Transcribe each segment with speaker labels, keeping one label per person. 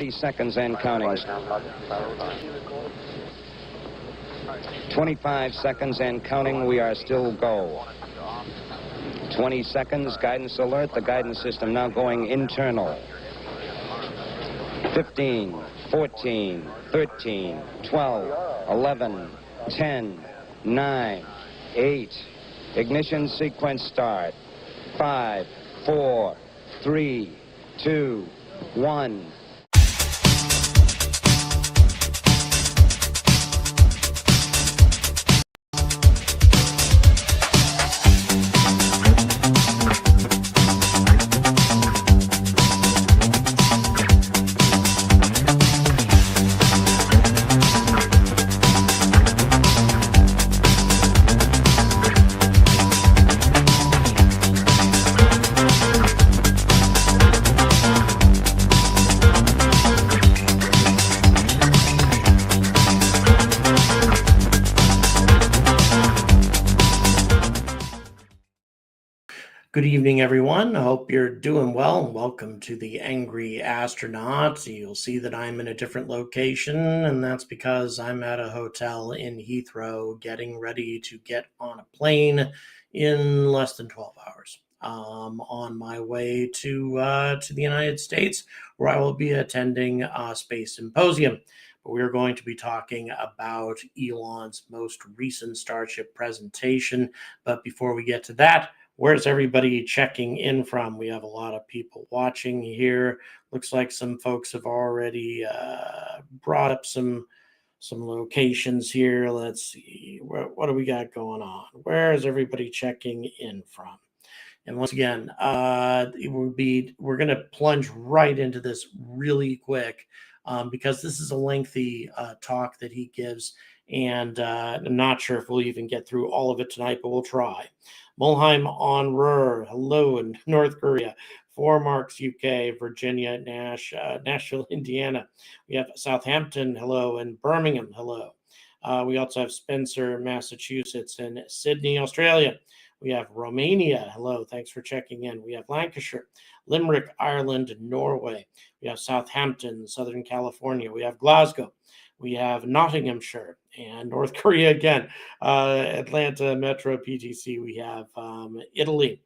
Speaker 1: 30 seconds and counting. 25 seconds and counting. We are still go. 20 seconds. Guidance alert. The guidance system now going internal. 15, 14, 13, 12, 11, 10, 9, 8. Ignition sequence start. 5, 4, 3, 2, 1.
Speaker 2: Good evening, everyone. I hope you're doing well. Welcome to the Angry Astronaut. You'll see that I'm in a different location, and that's because I'm at a hotel in Heathrow getting ready to get on a plane in less than 12 hours. On my way to the United States, where I will be attending a space symposium. But we're going to be talking about Elon's most recent Starship presentation. But before we get to that, where's everybody checking in from? We have a lot of people watching here. Looks like some folks have already brought up some locations here. Let's see. What do we got going on? Where is everybody checking in from? And once again, we're going to plunge right into this really quick because this is a lengthy talk that he gives. And I'm not sure if we'll even get through all of it tonight, but we'll try. Mulheim on Ruhr, hello in North Korea. Four Marks, UK, Virginia, Nashville, Indiana. We have Southampton, hello, and Birmingham, hello. We also have Spencer, Massachusetts, and Sydney, Australia. We have Romania, hello, thanks for checking in. We have Lancashire, Limerick, Ireland, Norway. We have Southampton, Southern California. We have Glasgow. We have Nottinghamshire and North Korea again. Atlanta, Metro, PTC. We have Italy.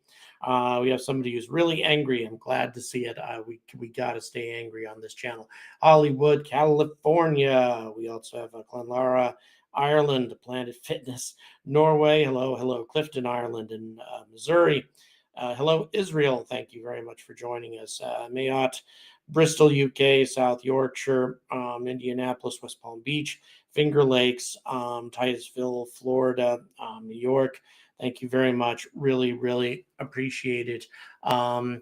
Speaker 2: We have somebody who's really angry. I'm glad to see it. We got to stay angry on this channel. Hollywood, California. We also have Clonlara, Ireland, Planet Fitness, Norway. Hello, Clifton, Ireland, and Missouri. Hello, Israel. Thank you very much for joining us. Mayotte, Bristol, UK, South Yorkshire, Indianapolis, West Palm Beach, Finger Lakes, Titusville, Florida, New York. Thank you very much. Really, really appreciate it.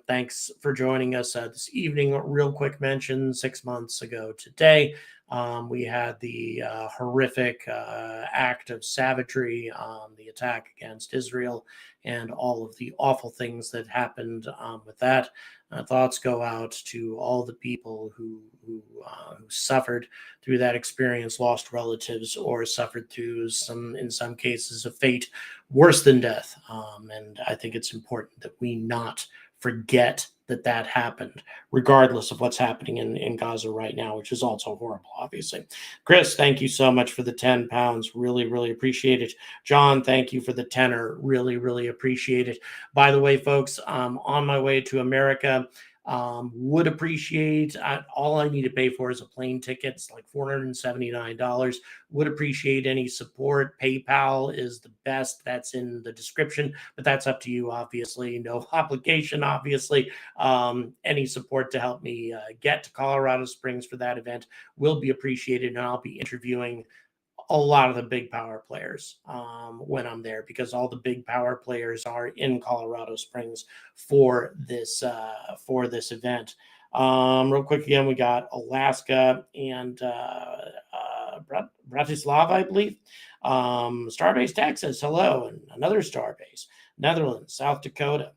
Speaker 2: Thanks for joining us this evening. Real quick mention, 6 months ago today, we had the horrific act of savagery, the attack against Israel, and all of the awful things that happened with that. Thoughts go out to all the people who suffered through that experience, lost relatives, or suffered through in some cases, a fate worse than death. And I think it's important that we not forget that happened, regardless of what's happening in Gaza right now, which is also horrible, obviously. Chris, thank you so much for the 10 pounds. Really, really appreciate it. John, thank you for the tenner. Really, really appreciate it. By the way, folks, on my way to America, would appreciate, all I need to pay for is a plane ticket. It's like $479. Would appreciate any support. PayPal is the best. That's in the description, but that's up to you, obviously. No obligation, obviously. Any support to help me get to Colorado Springs for that event will be appreciated, and I'll be interviewing a lot of the big power players when I'm there, because all the big power players are in Colorado Springs for this event. Real quick again, we got Alaska and Bratislava, I believe. Starbase, Texas, hello, and another Starbase. Netherlands, South Dakota.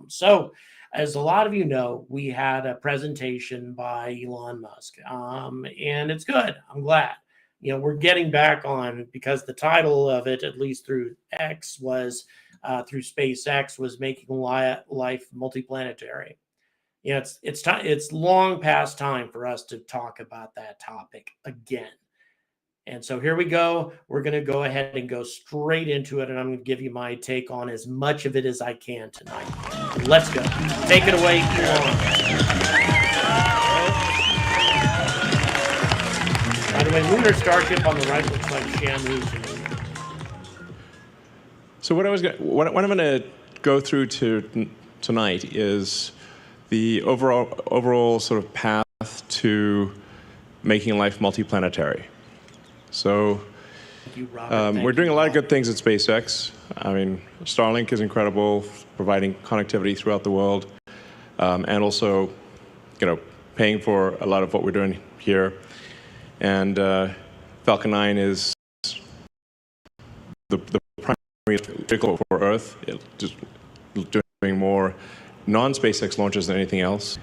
Speaker 2: So, as a lot of you know, we had a presentation by Elon Musk, and it's good. I'm glad. You know, we're getting back on, because the title of it, at least through X, was through SpaceX, was making life multiplanetary. Yeah, it's long past time for us to talk about that topic again. And so here we go. We're going to go ahead and go straight into it, and I'm going to give you my take on as much of it as I can tonight. Let's go. Take it away, Elon. By the way, lunar Starship on the right looks like Shamu to me.
Speaker 3: So what I'm going to go through tonight is the overall sort of path to making life multiplanetary. So we're doing a lot of good things at SpaceX. I mean, Starlink is incredible, providing connectivity throughout the world, and also, paying for a lot of what we're doing here. And Falcon 9 is the primary vehicle for Earth, just doing more non-SpaceX launches than anything else.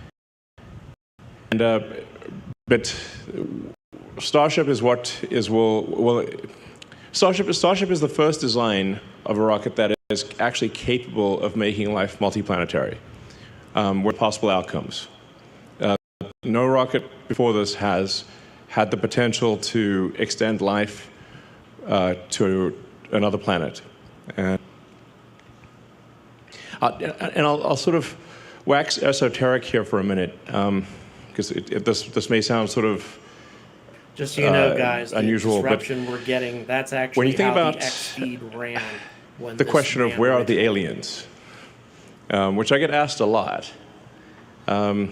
Speaker 3: And but Starship is Starship is the first design of a rocket that is actually capable of making life multiplanetary, with possible outcomes. No rocket before this has had the potential to extend life to another planet. And I'll sort of wax esoteric here for a minute, because this may sound sort of
Speaker 2: just so you know, guys,
Speaker 3: unusual,
Speaker 2: the disruption we're getting, that's actually
Speaker 3: when you think
Speaker 2: how
Speaker 3: about
Speaker 2: the X-Feed ran.
Speaker 3: The question of where are the aliens, which I get asked a lot. This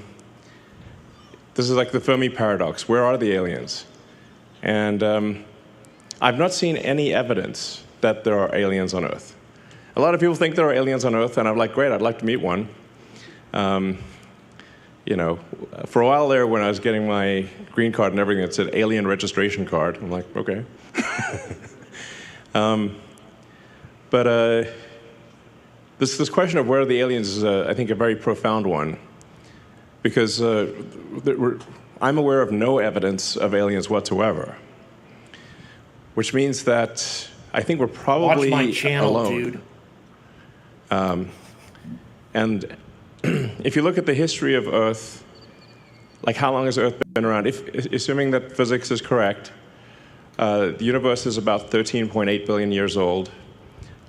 Speaker 3: is like the Fermi paradox. Where are the aliens? And I've not seen any evidence that there are aliens on Earth. A lot of people think there are aliens on Earth, and I'm like, great, I'd like to meet one. For a while there, when I was getting my green card and everything, it said alien registration card. I'm like, okay. But this question of where are the aliens is, I think, a very profound one, because I'm aware of no evidence of aliens whatsoever, which means that I think we're probably
Speaker 2: Watch my channel,
Speaker 3: alone.
Speaker 2: Dude.
Speaker 3: And if you look at the history of Earth, like how long has Earth been around? Assuming that physics is correct, the universe is about 13.8 billion years old.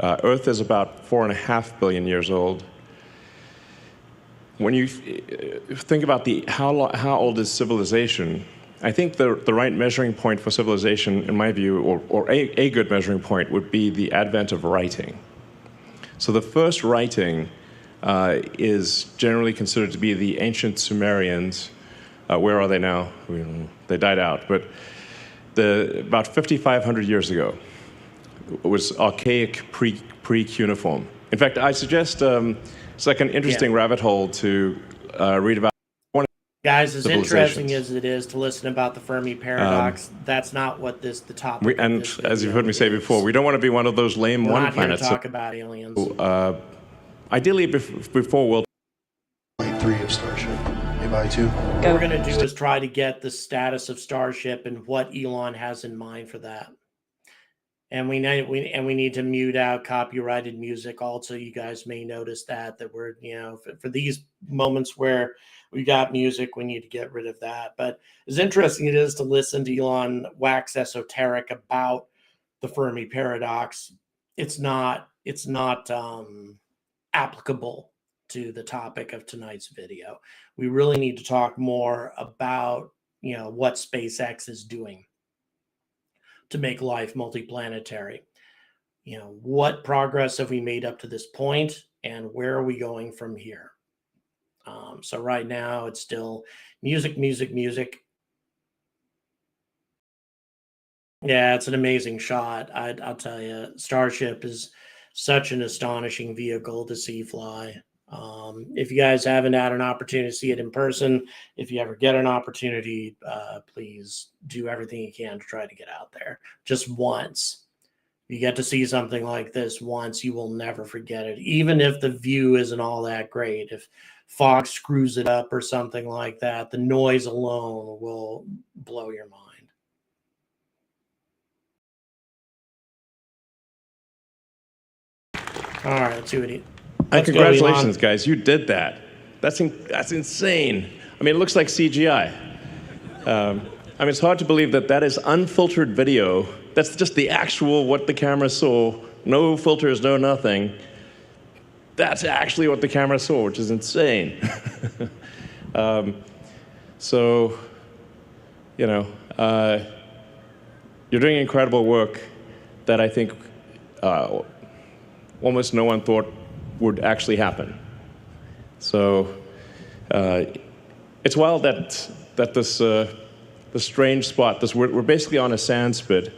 Speaker 3: Earth is about 4.5 billion years old. When you think about how old is civilization, I think the right measuring point for civilization, in my view, or a good measuring point, would be the advent of writing. So the first writing is generally considered to be the ancient Sumerians. Where are they now? They died out. But about 5,500 years ago, it was archaic pre-cuneiform. In fact, I suggest it's like an interesting rabbit hole to read about.
Speaker 2: Guys, as interesting as it is to listen about the Fermi paradox, that's not what the topic.
Speaker 3: And as you've heard me say before, we don't want to be one of those lame
Speaker 2: one
Speaker 3: planets.
Speaker 2: We're not here to talk about aliens.
Speaker 3: Ideally, before World
Speaker 4: War 3 of Starship. Maybe 2.
Speaker 2: What we're going to do is try to get the status of Starship and what Elon has in mind for that. And we need to mute out copyrighted music. Also, you guys may notice that we're, for these moments where we got music, we need to get rid of that. But as interesting it is to listen to Elon wax esoteric about the Fermi paradox, it's not applicable to the topic of tonight's video. We really need to talk more about, what SpaceX is doing to make life multiplanetary. What progress have we made up to this point, and where are we going from here? So right now it's still music. Yeah, it's an amazing shot. I'll tell you, Starship is such an astonishing vehicle to see fly. If you guys haven't had an opportunity to see it in person, if you ever get an opportunity, please do everything you can to try to get out there. Just once. You get to see something like this once, you will never forget it. Even if the view isn't all that great, if fog screws it up or something like that, the noise alone will blow your mind. All right, let's see what
Speaker 3: congratulations, guys. You did that. That's insane. I mean, it looks like CGI. I mean, it's hard to believe that that is unfiltered video. That's just the actual what the camera saw. No filters, no nothing. That's actually what the camera saw, which is insane. So, you know, you're doing incredible work that I think almost no one thought would actually happen. So it's wild that this strange spot, we're basically on a sand spit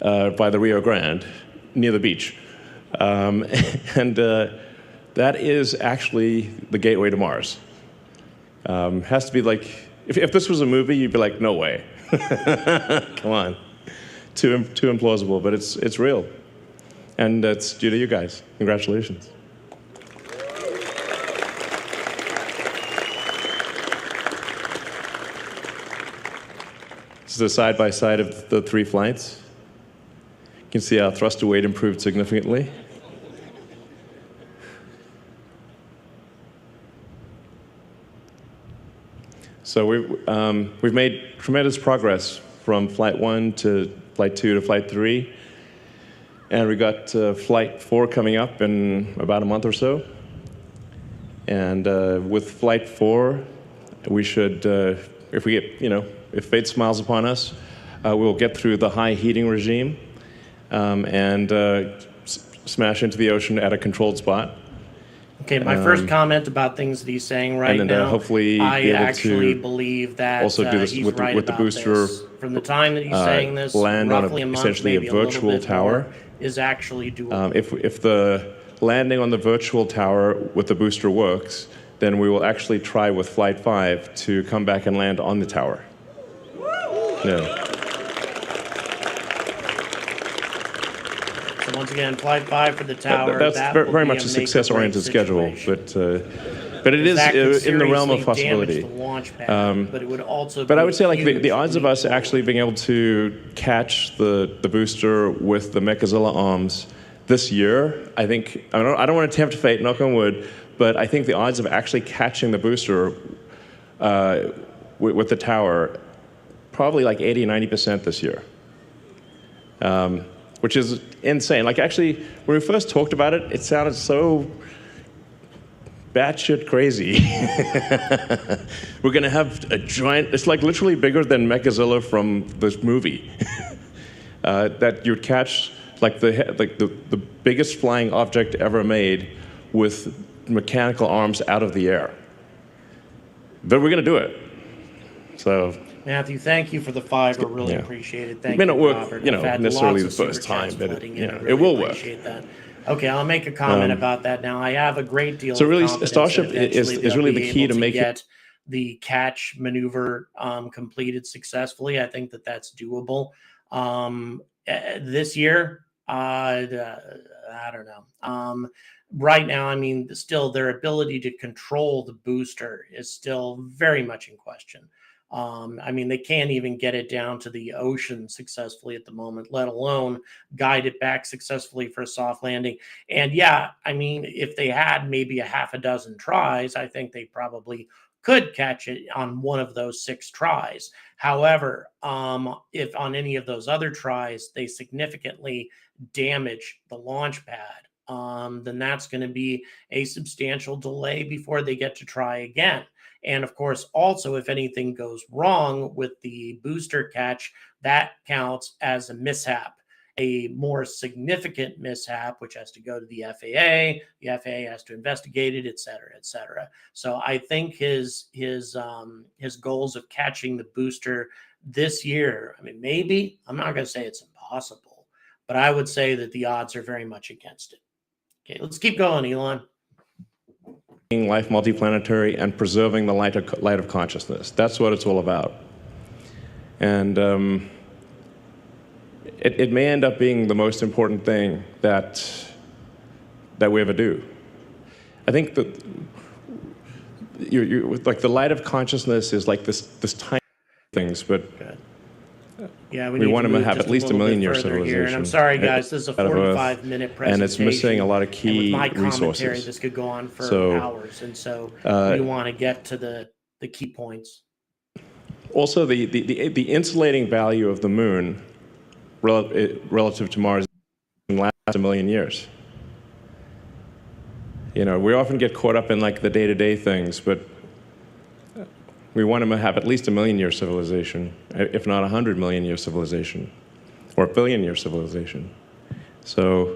Speaker 3: by the Rio Grande, near the beach. And that is actually the gateway to Mars. Has to be like, if this was a movie, you'd be like, no way. Come on. Too implausible, but it's real. And it's due to you guys. Congratulations. This is a side-by-side of the 3 flights. You can see our thrust to weight improved significantly. So we've made tremendous progress from Flight 1 to Flight 2 to Flight 3. And we got Flight 4 coming up in about a month or so. And with Flight 4, we should, if we get, if fate smiles upon us, we'll get through the high heating regime and smash into the ocean at a controlled spot.
Speaker 2: Okay, my first comment about things that he's saying right
Speaker 3: and then,
Speaker 2: now,
Speaker 3: hopefully
Speaker 2: I
Speaker 3: be able
Speaker 2: actually
Speaker 3: to
Speaker 2: believe that
Speaker 3: also do this
Speaker 2: he's
Speaker 3: with
Speaker 2: right
Speaker 3: the
Speaker 2: about
Speaker 3: booster.
Speaker 2: this. From the time that he's saying this,
Speaker 3: land
Speaker 2: roughly
Speaker 3: on
Speaker 2: a month,
Speaker 3: essentially
Speaker 2: maybe
Speaker 3: a virtual
Speaker 2: little bit
Speaker 3: tower.
Speaker 2: more, is actually doable.
Speaker 3: If the landing on the virtual tower with the booster works, then we will actually try with Flight 5 to come back and land on the tower. Yeah.
Speaker 2: So once again, Flight 5 for the tower.
Speaker 3: That's
Speaker 2: that
Speaker 3: very
Speaker 2: will
Speaker 3: much
Speaker 2: be
Speaker 3: a
Speaker 2: make-or-break
Speaker 3: success-oriented schedule,
Speaker 2: situation.
Speaker 3: but it
Speaker 2: That
Speaker 3: is
Speaker 2: could
Speaker 3: in the realm of
Speaker 2: seriously damage
Speaker 3: possibility.
Speaker 2: the launch pad, but it would also
Speaker 3: But
Speaker 2: be
Speaker 3: I would say, like, the
Speaker 2: huge
Speaker 3: odds of
Speaker 2: leap
Speaker 3: us
Speaker 2: forward.
Speaker 3: actually being able to catch the booster with the Mechazilla arms this year, I think, I don't want to tempt fate, knock on wood, but I think the odds of actually catching the booster with the tower, probably like 80, 90% this year. Which is insane. Like, actually, when we first talked about it, it sounded so batshit crazy. We're going to have a giant, it's like literally bigger than Mechazilla from this movie. That you'd catch like the biggest flying object ever made with mechanical arms out of the air. But we're going to do it. So,
Speaker 2: Matthew, thank you for the 5. I really appreciate it. Thank
Speaker 3: it may not
Speaker 2: you,
Speaker 3: work,
Speaker 2: Robert.
Speaker 3: you know,
Speaker 2: I've had
Speaker 3: necessarily
Speaker 2: lots
Speaker 3: the
Speaker 2: of
Speaker 3: first
Speaker 2: super chats
Speaker 3: time, but
Speaker 2: flooding
Speaker 3: it,
Speaker 2: in. I
Speaker 3: it
Speaker 2: really
Speaker 3: will work.
Speaker 2: appreciate that. Okay, I'll make a comment about that now. I have a great deal
Speaker 3: So
Speaker 2: of
Speaker 3: really,
Speaker 2: confidence
Speaker 3: Starship
Speaker 2: that eventually
Speaker 3: is really
Speaker 2: they'll
Speaker 3: the
Speaker 2: be
Speaker 3: key
Speaker 2: able
Speaker 3: to making
Speaker 2: get the catch maneuver completed successfully. I think that that's doable. This year, I don't know. Right now, I mean, still their ability to control the booster is still very much in question. I mean, they can't even get it down to the ocean successfully at the moment, let alone guide it back successfully for a soft landing. And yeah, I mean, if they had maybe a half a dozen tries, I think they probably could catch it on one of those 6 tries. However, if on any of those other tries, they significantly damage the launch pad, then that's going to be a substantial delay before they get to try again. And of course, also, if anything goes wrong with the booster catch, that counts as a mishap, a more significant mishap, which has to go to the FAA. The FAA has to investigate it, et cetera, et cetera. So I think his goals of catching the booster this year, I mean, maybe, I'm not going to say it's impossible, but I would say that the odds are very much against it. Okay, let's keep going, Elon.
Speaker 3: Life multiplanetary and preserving the light of consciousness. That's what it's all about. And it may end up being the most important thing that we ever do. I think that like the light of consciousness is like this tiny things, but
Speaker 2: Yeah,
Speaker 3: we want to have at least a million-year
Speaker 2: civilization. And I'm sorry, guys, this is a 45-minute presentation,
Speaker 3: and it's missing a lot of
Speaker 2: and with
Speaker 3: key
Speaker 2: my commentary,
Speaker 3: resources.
Speaker 2: this could go on for hours, and so we want to get to the key points.
Speaker 3: Also, the insulating value of the moon relative to Mars can last a million years. You know, we often get caught up in like the day-to-day things, but we want to have at least a million-year civilization, if not 100 million-year civilization, or a billion-year civilization. So,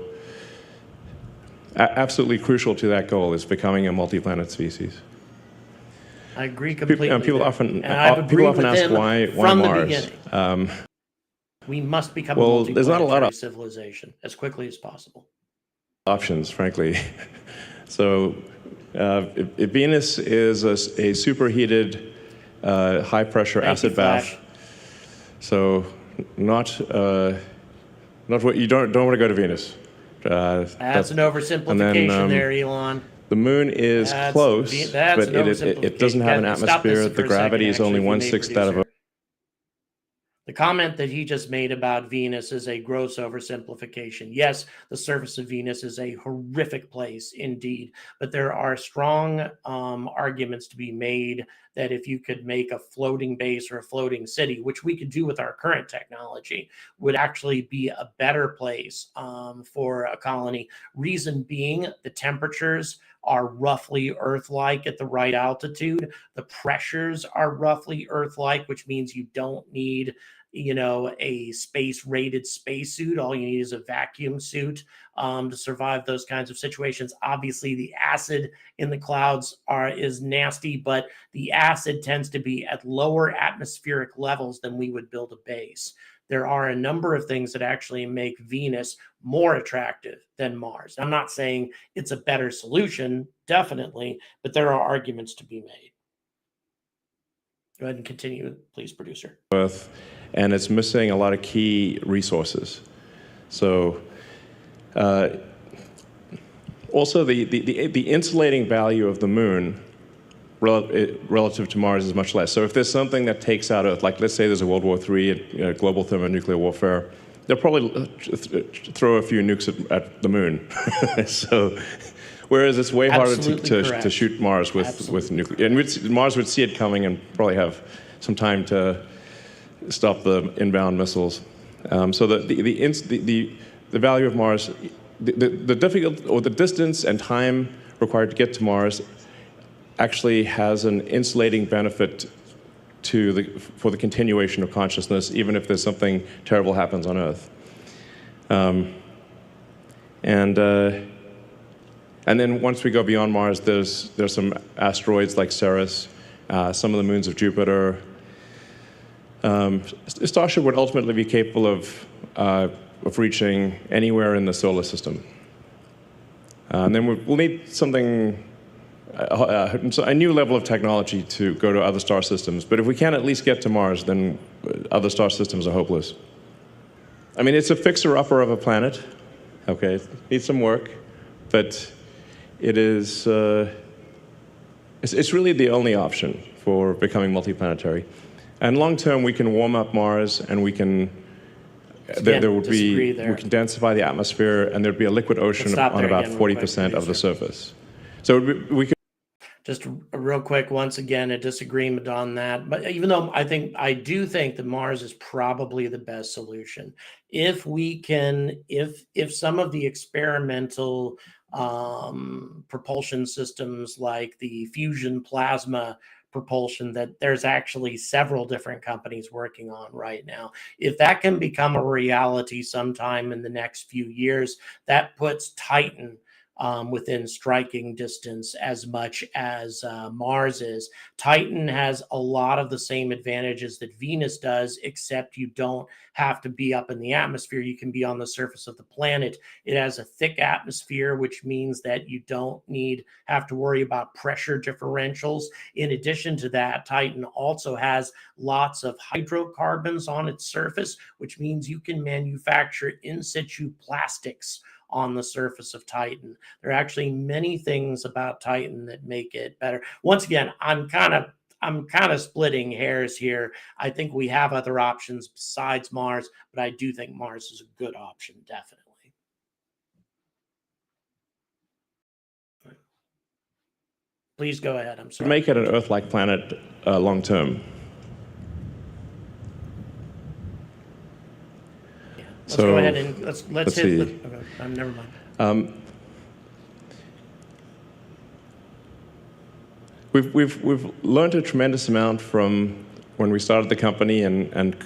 Speaker 3: absolutely crucial to that goal is becoming a multi-planet species.
Speaker 2: I agree completely.
Speaker 3: People often ask why Mars.
Speaker 2: We must become a multiplanetary civilization as quickly as possible.
Speaker 3: Options, frankly. So, if Venus is a superheated, high-pressure acid bath. So, not what you don't want to go to Venus.
Speaker 2: That's an oversimplification there, Elon.
Speaker 3: The moon is close, but it doesn't have an atmosphere. The gravity is only 1/6 that of a...
Speaker 2: The comment that he just made about Venus is a gross oversimplification. Yes, the surface of Venus is a horrific place indeed, but there are strong arguments to be made that if you could make a floating base or a floating city, which we could do with our current technology, would actually be a better place for a colony. Reason being, the temperatures are roughly Earth-like at the right altitude. The pressures are roughly Earth-like, which means you don't need, you know, a space-rated spacesuit. All you need is a vacuum suit to survive those kinds of situations. Obviously, the acid in the clouds is nasty, but the acid tends to be at lower atmospheric levels than we would build a base. There are a number of things that actually make Venus more attractive than Mars. I'm not saying it's a better solution, definitely, but there are arguments to be made. Go ahead and continue, please, producer.
Speaker 3: Earth, and it's missing a lot of key resources. So, also the insulating value of the moon relative to Mars is much less. So if there's something that takes out Earth, like let's say there's a World War III, global thermonuclear warfare, they'll probably throw a few nukes at the moon. So, whereas it's way harder to shoot Mars with nuclear, and Mars would see it coming and probably have some time to stop the inbound missiles. So the value of Mars, the distance and time required to get to Mars actually has an insulating benefit for the continuation of consciousness, even if there's something terrible happens on Earth. And then once we go beyond Mars, there's some asteroids like Ceres, some of the moons of Jupiter. Starship would ultimately be capable of reaching anywhere in the solar system. And then we'll need something, a new level of technology to go to other star systems. But if we can't at least get to Mars, then other star systems are hopeless. I mean, it's a fixer-upper of a planet. Okay, it needs some work, but it is, it's really the only option for becoming multiplanetary. And long-term, we can warm up Mars, and we can, we can densify the atmosphere, and there'd be a liquid ocean on about 40% of the surface. So we could...
Speaker 2: Just real quick, once again, a disagreement on that. But even though I do think that Mars is probably the best solution. If we can, if some of the experimental propulsion systems like the fusion plasma propulsion that there's actually several different companies working on right now, if that can become a reality sometime in the next few years, that puts Titan within striking distance as much as Mars is. Titan has a lot of the same advantages that Venus does, except you don't have to be up in the atmosphere. You can be on the surface of the planet. It has a thick atmosphere, which means that you don't have to worry about pressure differentials. In addition to that, Titan also has lots of hydrocarbons on its surface, which means you can manufacture in situ plastics on the surface of Titan. There are actually many things about Titan that make it better. Once again, I'm kind of I'm kind of splitting hairs here. I think we have other options besides Mars, but I do think Mars is a good option, definitely. Please go ahead. I'm sorry.
Speaker 3: Make it an Earth-like planet long term.
Speaker 2: Yeah. Let's go ahead and let's hit. Okay, never mind.
Speaker 3: We've learned a tremendous amount from when we started the company, and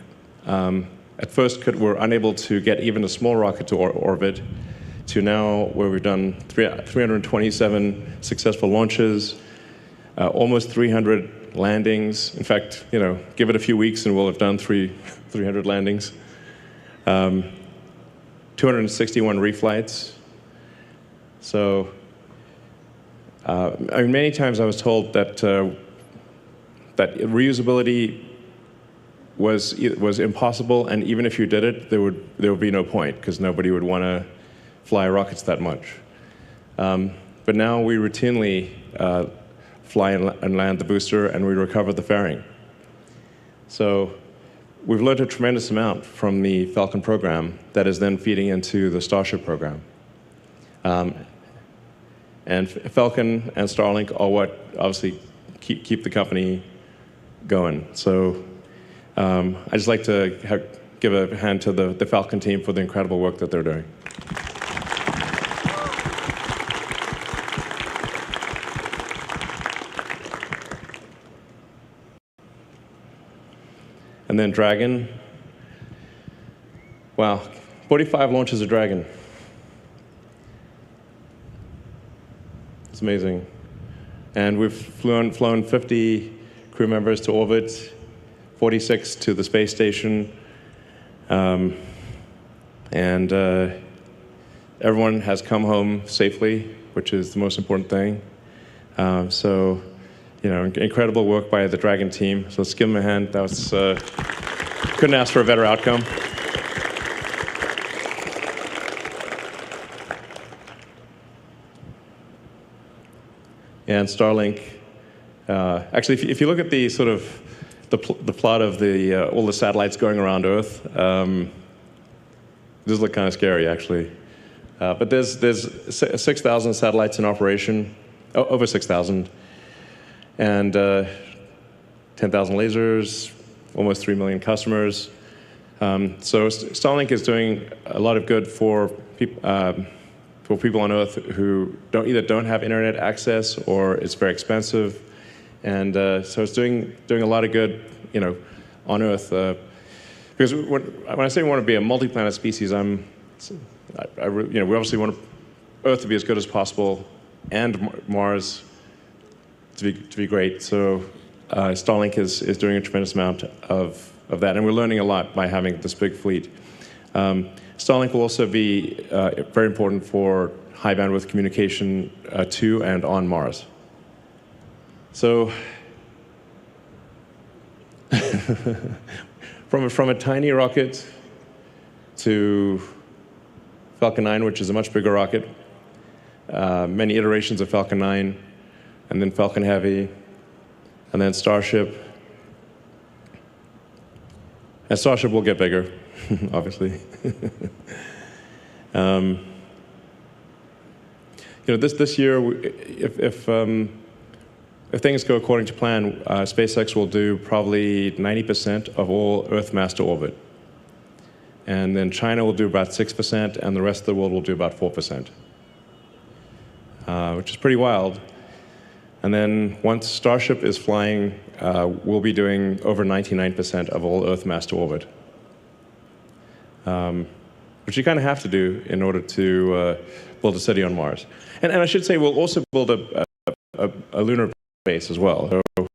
Speaker 3: at first were unable to get even a small rocket to orbit, to now where we've done 327 successful launches, almost 300 landings. In fact, give it a few weeks and we'll have done 300 landings. 261 reflights. So, many times I was told that that reusability was impossible, and even if you did it, there would be no point because nobody would want to fly rockets that much. But now we routinely fly and land the booster, and we recover the fairing. So we've learned a tremendous amount from the Falcon program that is then feeding into the Starship program. And Falcon and Starlink are what obviously keep the company going. So I'd just like to give a hand to the Falcon team for the incredible work that they're doing. And then Dragon. Wow, 45 launches of Dragon. It's amazing. And we've flown 50 crew members to orbit, 46 to the space station. And everyone has come home safely, which is the most important thing. So, incredible work by the Dragon team. So let's give them a hand. That was, couldn't ask for a better outcome. And Starlink, actually, if you look at the sort of the plot of all the satellites going around Earth, this look kind of scary, actually. But there's 6,000 satellites in operation, over 6,000, and 10,000 lasers, almost 3 million customers. So Starlink is doing a lot of good for people on Earth who either don't have internet access or it's very expensive, and so it's doing a lot of good, on Earth. Because when I say we want to be a multi-planet species, we obviously want Earth to be as good as possible, and Mars to be great. So Starlink is doing a tremendous amount of that, and we're learning a lot by having this big fleet. Starlink will also be very important for high bandwidth communication to and on Mars. So from a tiny rocket to Falcon 9, which is a much bigger rocket, many iterations of Falcon 9, and then Falcon Heavy, and then Starship. And Starship will get bigger, obviously. This year, if things go according to plan, SpaceX will do probably 90% of all Earth mass to orbit. And then China will do about 6%, and the rest of the world will do about 4%, which is pretty wild. And then once Starship is flying, we'll be doing over 99% of all Earth mass to orbit, which you kind of have to do in order to build a city on Mars. And I should say we'll also build a lunar base as well. So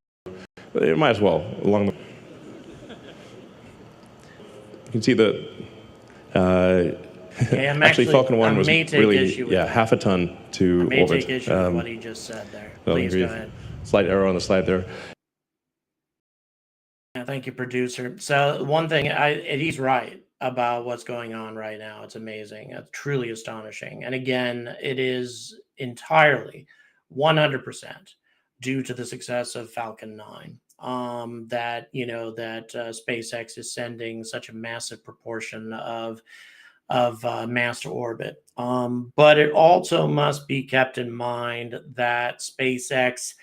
Speaker 3: it might as well along the. You can see the. Actually, Falcon 1 was really half a ton to orbit. I may take
Speaker 2: issue with what he just said there. Please go ahead.
Speaker 3: Slight error on the slide there.
Speaker 2: Yeah, thank you, producer. So one thing, he's right about what's going on right now. It's amazing. It's truly astonishing. And again, it is entirely 100% due to the success of Falcon 9. that SpaceX is sending such a massive proportion of mass to orbit. But it also must be kept in mind that SpaceX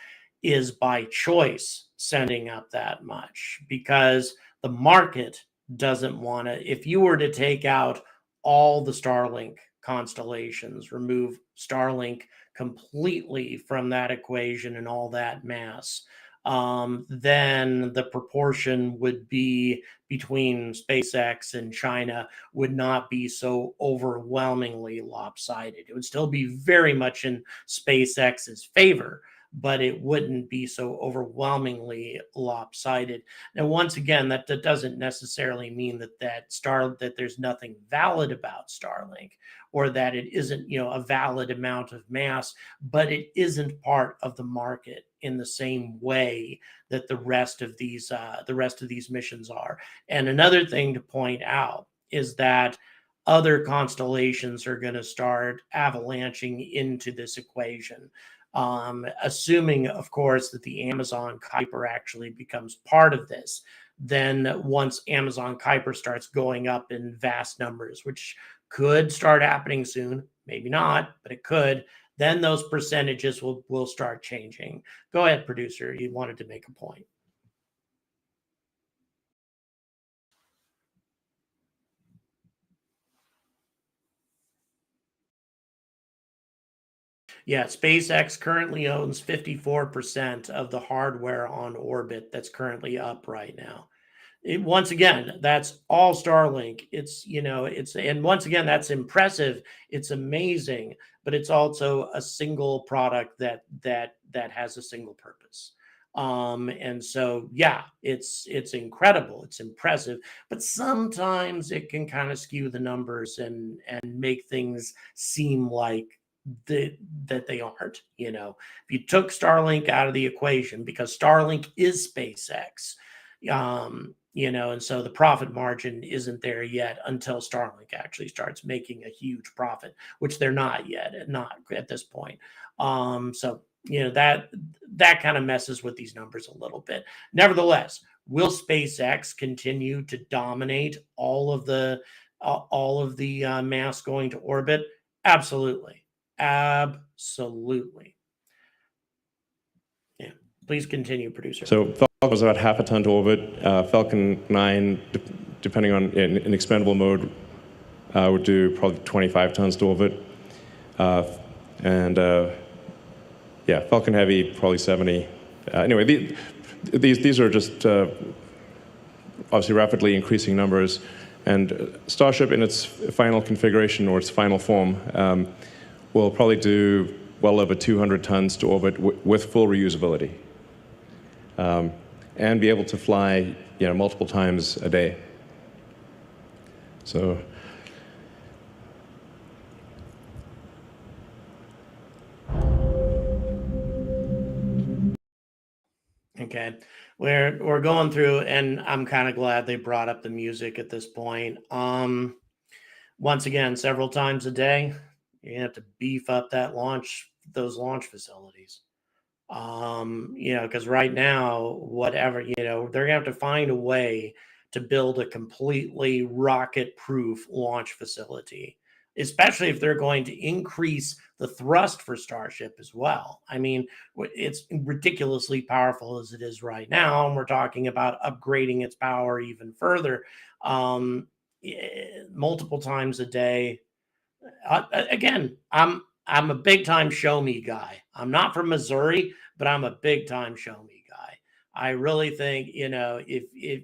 Speaker 2: is by choice sending up that much because the market doesn't want to. If you were to take out all the Starlink constellations, remove Starlink completely from that equation and all that mass, then the proportion would be between SpaceX and China would not be so overwhelmingly lopsided. It would still be very much in SpaceX's favor, but it wouldn't be so overwhelmingly lopsided. Now, once again, that doesn't necessarily mean that there's nothing valid about Starlink or that it isn't, a valid amount of mass, but it isn't part of the market in the same way that the rest of these missions are. And another thing to point out is that other constellations are going to start avalanching into this equation. Assuming, of course, that the Amazon Kuiper actually becomes part of this, then once Amazon Kuiper starts going up in vast numbers, which could start happening soon, maybe not, but it could, then those percentages will start changing. Go ahead, producer. You wanted to make a point. Yeah, SpaceX currently owns 54% of the hardware on orbit that's currently up right now. Once again, that's all Starlink. And once again, that's impressive. It's amazing, but it's also a single product that has a single purpose. And so, yeah, it's incredible. It's impressive, but sometimes it can kind of skew the numbers and make things seem like that they aren't. If you took Starlink out of the equation, because Starlink is SpaceX, and so the profit margin isn't there yet until Starlink actually starts making a huge profit, which they're not yet, not at this point. So that kind of messes with these numbers a little bit. Nevertheless, will SpaceX continue to dominate all of the mass going to orbit? Absolutely. Absolutely. Yeah. Please continue, producer.
Speaker 3: So Falcon was about half a ton to orbit. Falcon 9, depending on in expendable mode, would do probably 25 tons to orbit. Falcon Heavy, probably 70. Anyway, these are just obviously rapidly increasing numbers. And Starship in its final configuration or its final form will probably do well over 200 tons to orbit with full reusability, and be able to fly, multiple times a day. So,
Speaker 2: okay, we're going through, and I'm kind of glad they brought up the music at this point. Once again, several times a day, you have to beef up those launch facilities. Because right now, whatever, they're gonna have to find a way to build a completely rocket-proof launch facility, especially if they're going to increase the thrust for Starship as well. I mean, it's ridiculously powerful as it is right now, and we're talking about upgrading its power even further, multiple times a day. Again, I'm a big time show me guy. I'm not from Missouri, but I'm a big time show me guy. I really think, if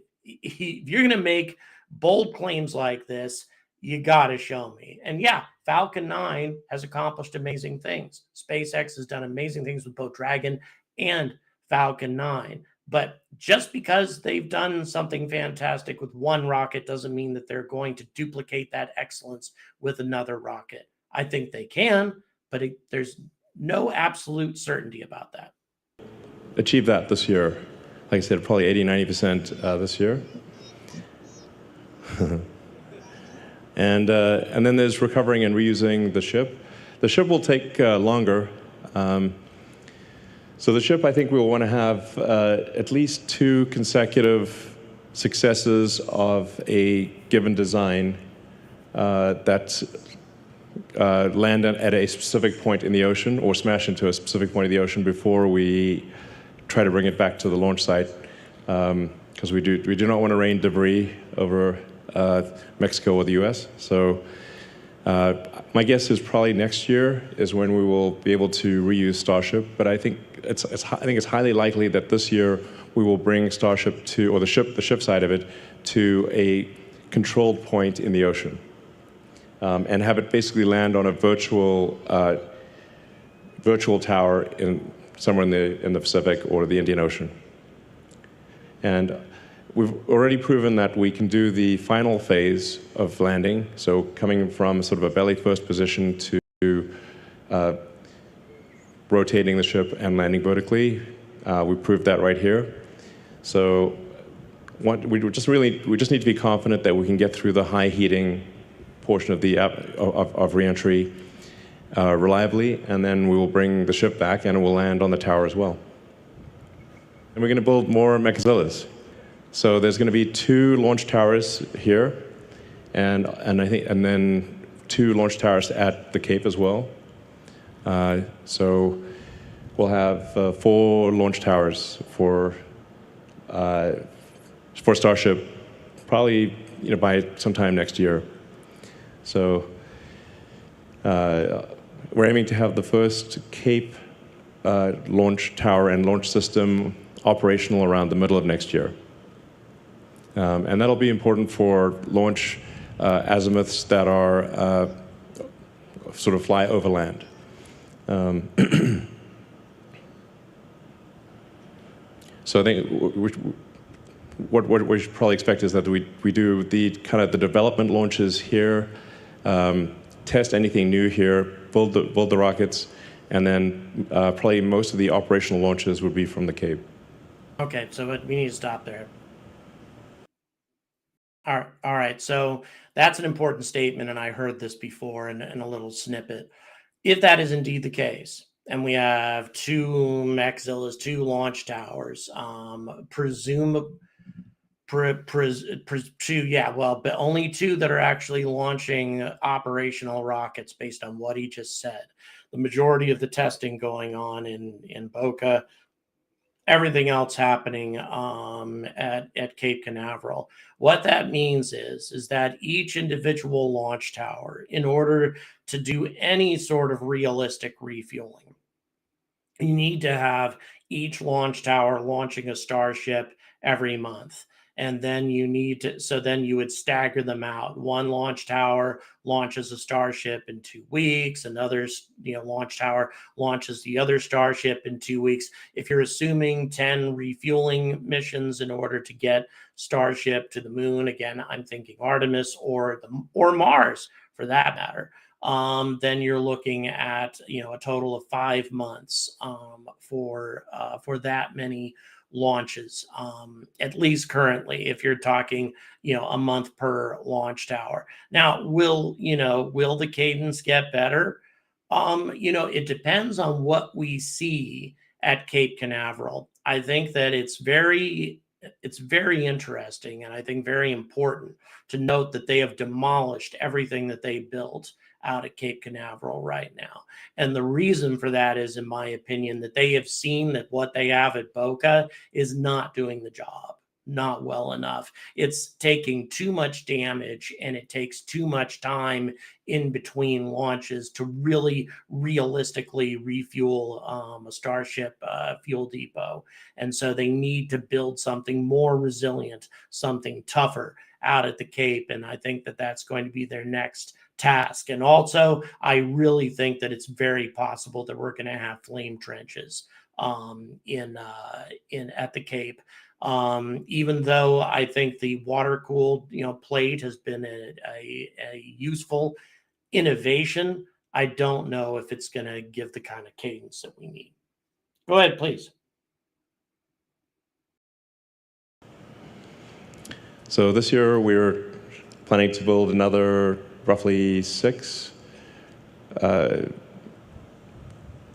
Speaker 2: you're going to make bold claims like this, you got to show me. And yeah, Falcon 9 has accomplished amazing things. SpaceX has done amazing things with both Dragon and Falcon 9. But just because they've done something fantastic with one rocket doesn't mean that they're going to duplicate that excellence with another rocket. I think they can, but there's no absolute certainty about that.
Speaker 3: Achieve that this year. Like I said, probably 80-90% this year. And then there's recovering and reusing the ship. The ship will take longer. So the ship, I think we will want to have at least 2 consecutive successes of a given design that land at a specific point in the ocean or smash into a specific point of the ocean before we try to bring it back to the launch site, because we do not want to rain debris over Mexico or the U.S. So my guess is probably next year is when we will be able to reuse Starship. But I think it's highly likely that this year we will bring Starship to, or the ship side of it, to a controlled point in the ocean, and have it basically land on a virtual tower somewhere in the Pacific or the Indian Ocean. And we've already proven that we can do the final phase of landing, so coming from sort of a belly-first position to rotating the ship and landing vertically. We proved that right here. So we just need to be confident that we can get through the high heating portion of reentry reliably, and then we will bring the ship back and it will land on the tower as well. And we're going to build more Mechazillas. So there's going to be 2 launch towers here, and then 2 launch towers at the Cape as well. So we'll have 4 launch towers for Starship, probably by sometime next year. So we're aiming to have the first Cape launch tower and launch system operational around the middle of next year. And that'll be important for launch azimuths that are sort of fly over land. So I think what we should probably expect is that we do the kind of the development launches here, test anything new here, build the rockets, and then probably most of the operational launches would be from the Cape.
Speaker 2: Okay, so we need to stop there. All right, so that's an important statement, and I heard this before in a little snippet. If that is indeed the case, and we have 2 Mechazillas, 2 launch towers, but only 2 that are actually launching operational rockets based on what he just said. The majority of the testing going on in Boca, everything else happening at Cape Canaveral. What that means is that each individual launch tower, in order to do any sort of realistic refueling, you need to have each launch tower launching a Starship every month. And then you would stagger them out. One launch tower launches a Starship in 2 weeks. Another, launch tower launches the other Starship in 2 weeks. If you're assuming 10 refueling missions in order to get Starship to the moon, again, I'm thinking Artemis or Mars for that matter, then you're looking at a total of 5 months for that many launches, at least currently, if you're talking a month per launch tower. Now, will the cadence get better? It depends on what we see at Cape Canaveral. I think that it's very interesting, and I think very important to note that they have demolished everything that they built out at Cape Canaveral right now. And the reason for that is, in my opinion, that they have seen that what they have at Boca is not doing the job, not well enough. It's taking too much damage, and it takes too much time in between launches to really realistically refuel a Starship fuel depot. And so they need to build something more resilient, something tougher out at the Cape. And I think that that's going to be their next task. And also, I really think that it's very possible that we're going to have flame trenches at the Cape. Even though I think the water-cooled plate has been a useful innovation, I don't know if it's going to give the kind of cadence that we need. Go ahead, please.
Speaker 3: So this year we're planning to build another roughly 6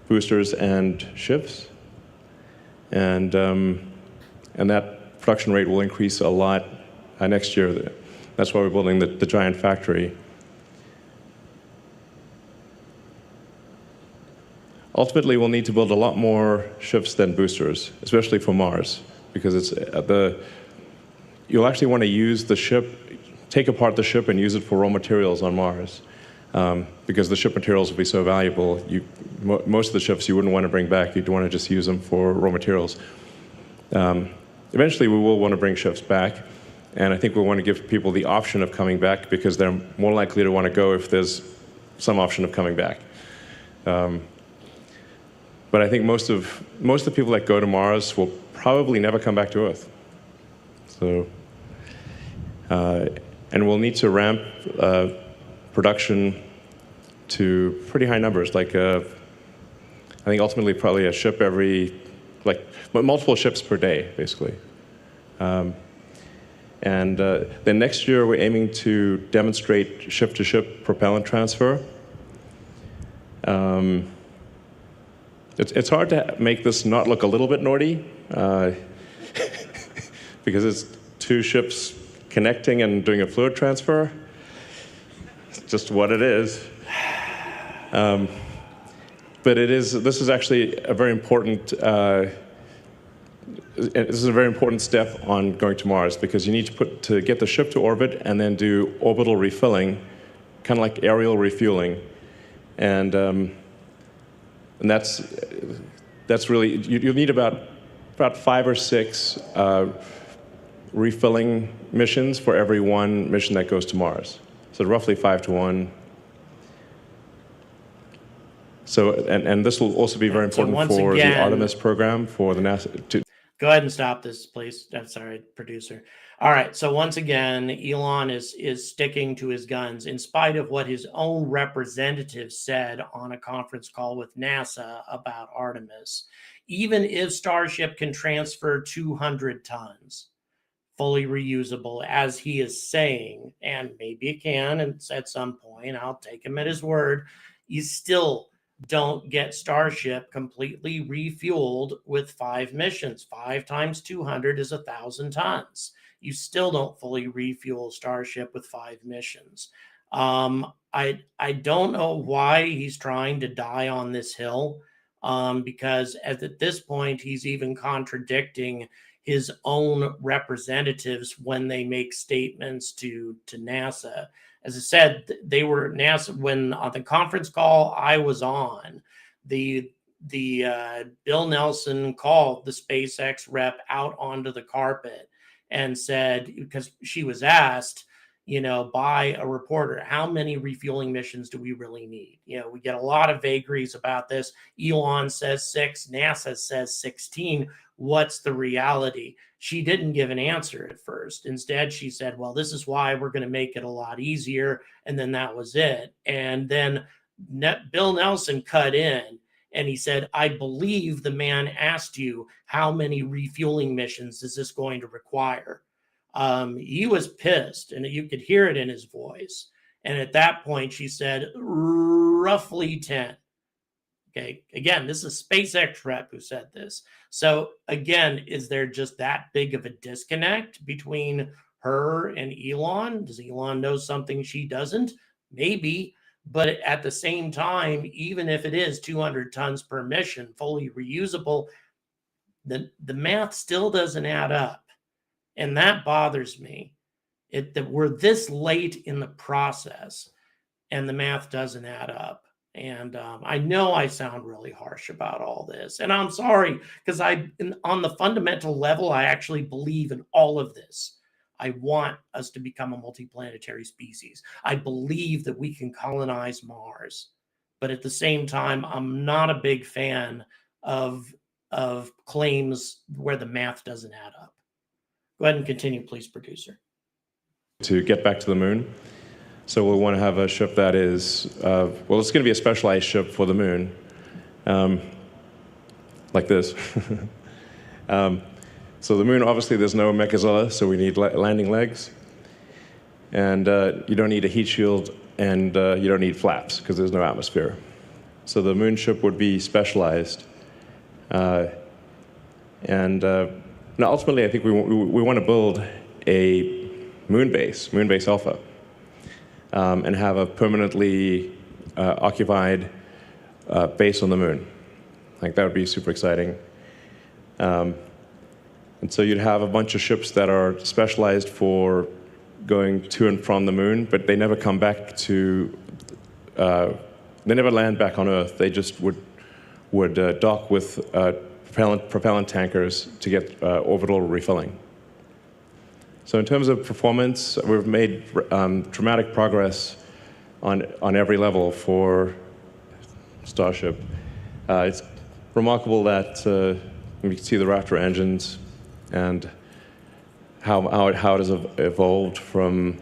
Speaker 3: boosters and ships. and that production rate will increase a lot next year. That's why we're building the giant factory. Ultimately, we'll need to build a lot more ships than boosters, especially for Mars, because it's you'll actually want to use the ship, take apart the ship and use it for raw materials on Mars, because the ship materials will be so valuable. Most of the ships you wouldn't want to bring back. You'd want to just use them for raw materials. Eventually, we will want to bring ships back, and I think we'll want to give people the option of coming back because they're more likely to want to go if there's some option of coming back. But I think most of the people that go to Mars will probably never come back to Earth. So, and we'll need to ramp production to pretty high numbers. Like, I think ultimately probably a ship every, multiple ships per day, basically. And then next year we're aiming to demonstrate ship-to-ship propellant transfer. It's hard to make this not look a little bit naughty, because it's two ships connecting and doing a fluid transfer. It's just what it is. But this is actually a very important, this is a very important step on going to Mars, because you need to get the ship to orbit and then do orbital refilling, kind of like aerial refueling. And that's really, you'll need about 5 or 6 refilling missions for every one mission that goes to Mars. So roughly 5 to 1. So, and this will also be very important for the Artemis program for the NASA.
Speaker 2: Go ahead and stop this, please. I'm sorry, producer. All right. So once again, Elon is sticking to his guns in spite of what his own representative said on a conference call with NASA about Artemis. Even if Starship can transfer 200 tons, fully reusable, as he is saying, and maybe it can, and at some point, I'll take him at his word, you still don't get Starship completely refueled with 5 missions. 5 times 200 is 1,000 tons. You still don't fully refuel Starship with 5 missions. I don't know why he's trying to die on this hill, because at this point, he's even contradicting his own representatives when they make statements to NASA. As I said, they were NASA when on the conference call I was on, the Bill Nelson called the SpaceX rep out onto the carpet and said, because she was asked, by a reporter, how many refueling missions do we really need? We get a lot of vagaries about this. Elon says 6, NASA says 16. What's the reality? She didn't give an answer at first. Instead, she said, well, this is why we're going to make it a lot easier. And then that was it. And then Bill Nelson cut in and he said, I believe the man asked you, how many refueling missions is this going to require? He was pissed, and you could hear it in his voice. And at that point, she said, roughly 10. Okay, again, this is a SpaceX rep who said this. So again, is there just that big of a disconnect between her and Elon? Does Elon know something she doesn't? Maybe. But at the same time, even if it is 200 tons per mission, fully reusable, the math still doesn't add up. And that bothers me, that we're this late in the process and the math doesn't add up. And I know I sound really harsh about all this. And I'm sorry, because on the fundamental level, I actually believe in all of this. I want us to become a multiplanetary species. I believe that we can colonize Mars. But at the same time, I'm not a big fan of claims where the math doesn't add up. Go ahead and continue, please, producer.
Speaker 3: To get back to the moon. So we'll want to have a ship that is, well, it's going to be a specialized ship for the moon, like this. So the moon, obviously, there's no mechazilla, so we need landing legs. And you don't need a heat shield, and you don't need flaps, because there's no atmosphere. So the moon ship would be specialized. And now ultimately, I think we want to build a moon base Alpha, and have a permanently occupied base on the moon. Like, that would be super exciting. And so you'd have a bunch of ships that are specialized for going to and from the moon, but they never come back to, they never land back on Earth. They just would dock with propellant tankers to get orbital refilling. So in terms of performance, we've made dramatic progress on every level for Starship. It's remarkable that we can see the Raptor engines and how it has evolved from,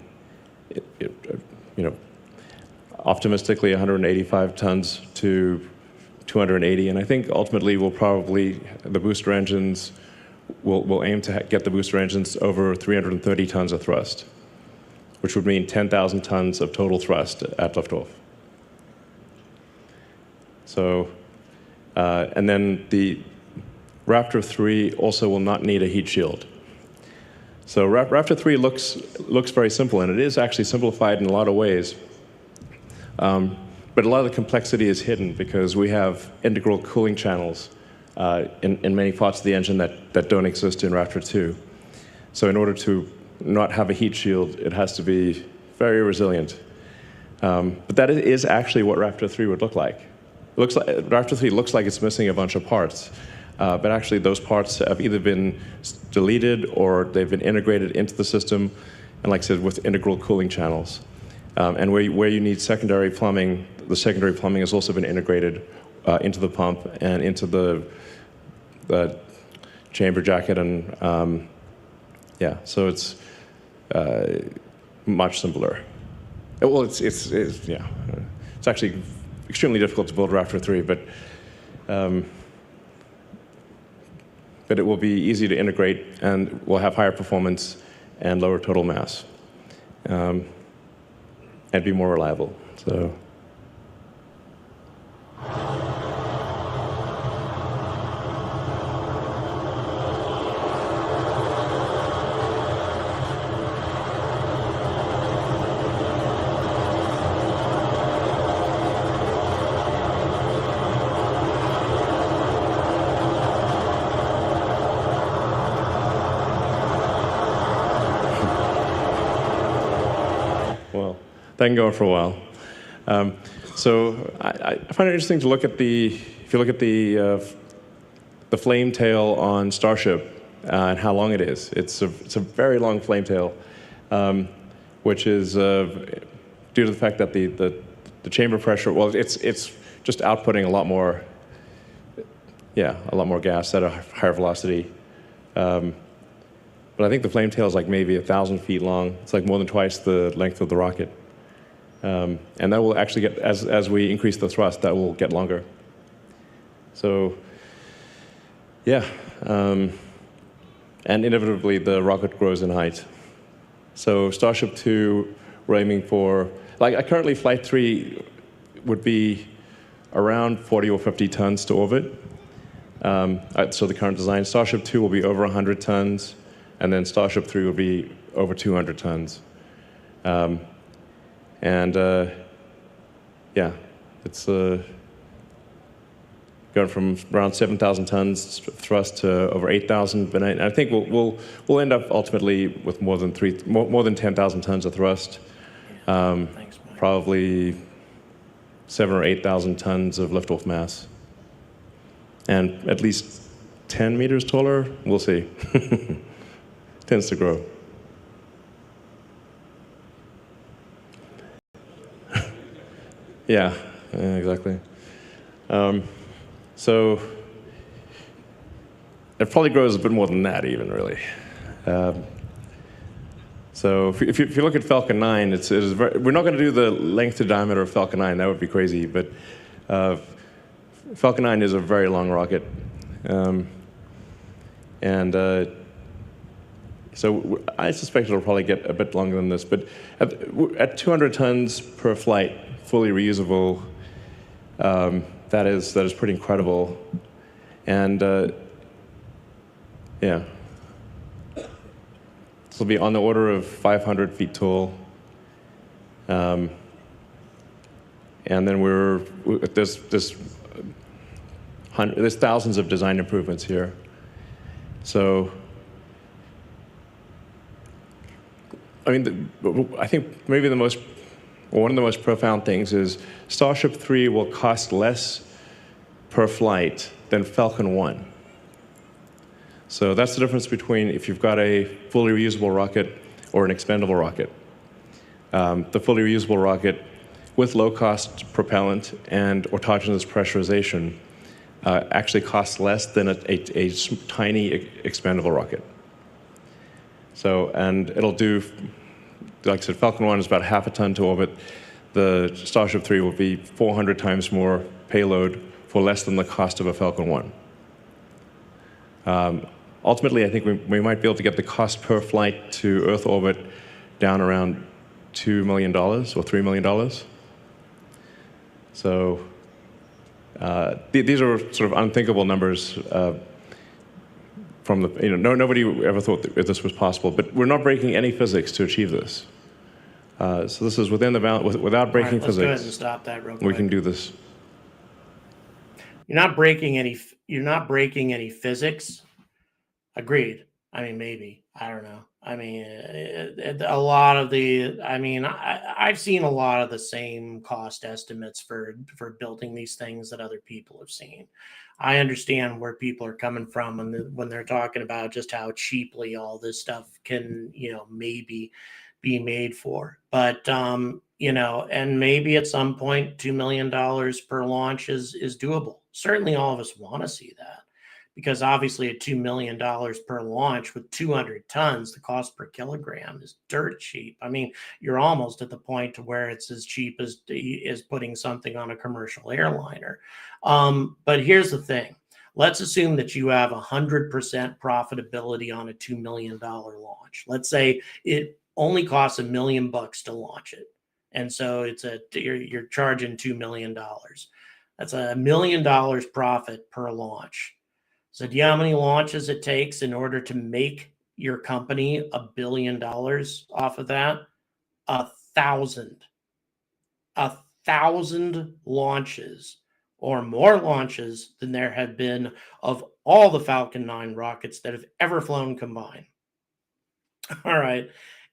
Speaker 3: optimistically 185 tons to 280, and I think ultimately the booster engines will aim to get the booster engines over 330 tons of thrust, which would mean 10,000 tons of total thrust at liftoff. So, and then the Raptor 3 also will not need a heat shield. So Raptor 3 looks very simple, and it is actually simplified in a lot of ways. But a lot of the complexity is hidden because we have integral cooling channels in many parts of the engine that don't exist in Raptor 2. So in order to not have a heat shield, it has to be very resilient. But that is actually what Raptor 3 would look like. Raptor 3 looks like it's missing a bunch of parts, but actually those parts have either been deleted or they've been integrated into the system, and like I said, with integral cooling channels. And where you need secondary plumbing, the secondary plumbing has also been integrated into the pump and into the chamber jacket, and yeah, so it's much simpler. Well, it's actually extremely difficult to build Raptor 3, but it will be easy to integrate and will have higher performance and lower total mass, and be more reliable. So. That can go on for a while. So I find it interesting to look at if you look at the flame tail on Starship and how long it is. It's a very long flame tail, which is due to the fact that the chamber pressure, well, it's just outputting a lot more gas at a higher velocity. But I think the flame tail is like maybe 1,000 feet long. It's like more than twice the length of the rocket. And that will actually get, as we increase the thrust, that will get longer. So, yeah. And inevitably, the rocket grows in height. So Starship 2, we're aiming for, currently Flight 3 would be around 40 or 50 tons to orbit. So the current design, Starship 2 will be over 100 tons, and then Starship 3 will be over 200 tons. It's going from around 7,000 tons thrust to over 8,000. But I think we'll end up ultimately with more than 10,000 tons of thrust.
Speaker 2: Thanks, Mike.
Speaker 3: Probably 7,000 or 8,000 tons of liftoff mass, and at least 10 meters taller. We'll see. Tends to grow. Yeah, exactly. So it probably grows a bit more than that, even, really. So if you look at Falcon 9, we're not going to do the length to diameter of Falcon 9. That would be crazy. But Falcon 9 is a very long rocket. So I suspect it'll probably get a bit longer than this. But at 200 tons per flight, fully reusable, that is pretty incredible. And Yeah. This will be on the order of 500 feet tall. And then there's thousands of design improvements here. So, I mean, I think maybe one of the most profound things is Starship 3 will cost less per flight than Falcon 1. So that's the difference between if you've got a fully reusable rocket or an expendable rocket. The fully reusable rocket with low-cost propellant and autogenous pressurization actually costs less than a tiny expendable rocket. So, and it'll do, like I said, Falcon 1 is about half a ton to orbit. The Starship 3 will be 400 times more payload for less than the cost of a Falcon 1. Ultimately, I think we might be able to get the cost per flight to Earth orbit down around $2 million or $3 million. So these are sort of unthinkable numbers from the, nobody ever thought that this was possible, but we're not breaking any physics to achieve this. So this is within the bound, without breaking
Speaker 2: let's
Speaker 3: physics.
Speaker 2: Go ahead and stop that real quick.
Speaker 3: We can do this.
Speaker 2: You're not breaking any physics. Agreed. I mean, maybe. I don't know. I mean, a lot of the, I've seen a lot of the same cost estimates for building these things that other people have seen. I understand where people are coming from when they're talking about just how cheaply all this stuff can, maybe be made for. But, and maybe at some point, $2 million per launch is doable. Certainly all of us want to see that. Because obviously at $2 million per launch with 200 tons, the cost per kilogram is dirt cheap. I mean, you're almost at the point to where it's as cheap as putting something on a commercial airliner. But here's the thing. Let's assume that you have 100% profitability on a $2 million launch. Let's say it only costs $1 million to launch it. And so you're charging $2 million. That's $1 million profit per launch. So do you know how many launches it takes in order to make your company $1 billion off of that? 1,000. 1,000 launches or more launches than there have been of all the Falcon 9 rockets that have ever flown combined. All right.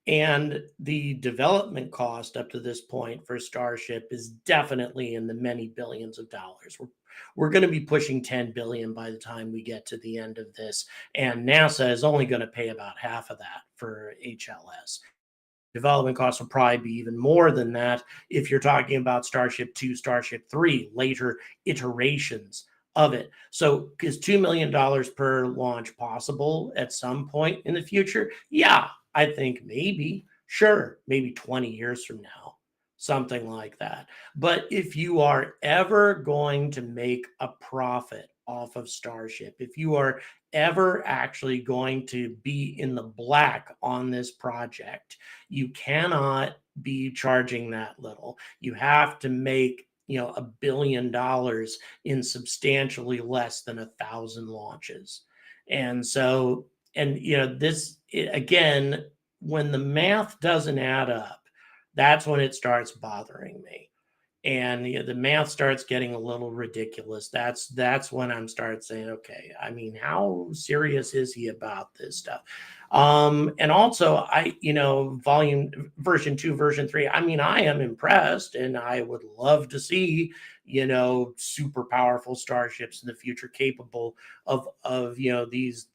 Speaker 2: And the development cost up to this point for Starship is definitely in the many billions of dollars. We're going to be pushing 10 billion by the time we get to the end of this. And NASA is only going to pay about half of that for HLS. Development costs will probably be even more than that if you're talking about Starship 2, Starship 3, later iterations of it. So is $2 million per launch possible at some point in the future? Yeah, I think maybe. Sure, maybe 20 years from now. Something like that. But if you are ever going to make a profit off of Starship, if you are ever actually going to be in the black on this project, you cannot be charging that little. You have to make $1 billion in substantially less than 1,000 launches. And so, again, when the math doesn't add up, that's when it starts bothering me. And the math starts getting a little ridiculous. That's when I'm start saying, okay, I mean, how serious is he about this stuff? And also, version 2, version 3, I mean, I am impressed and I would love to see, super powerful starships in the future capable of these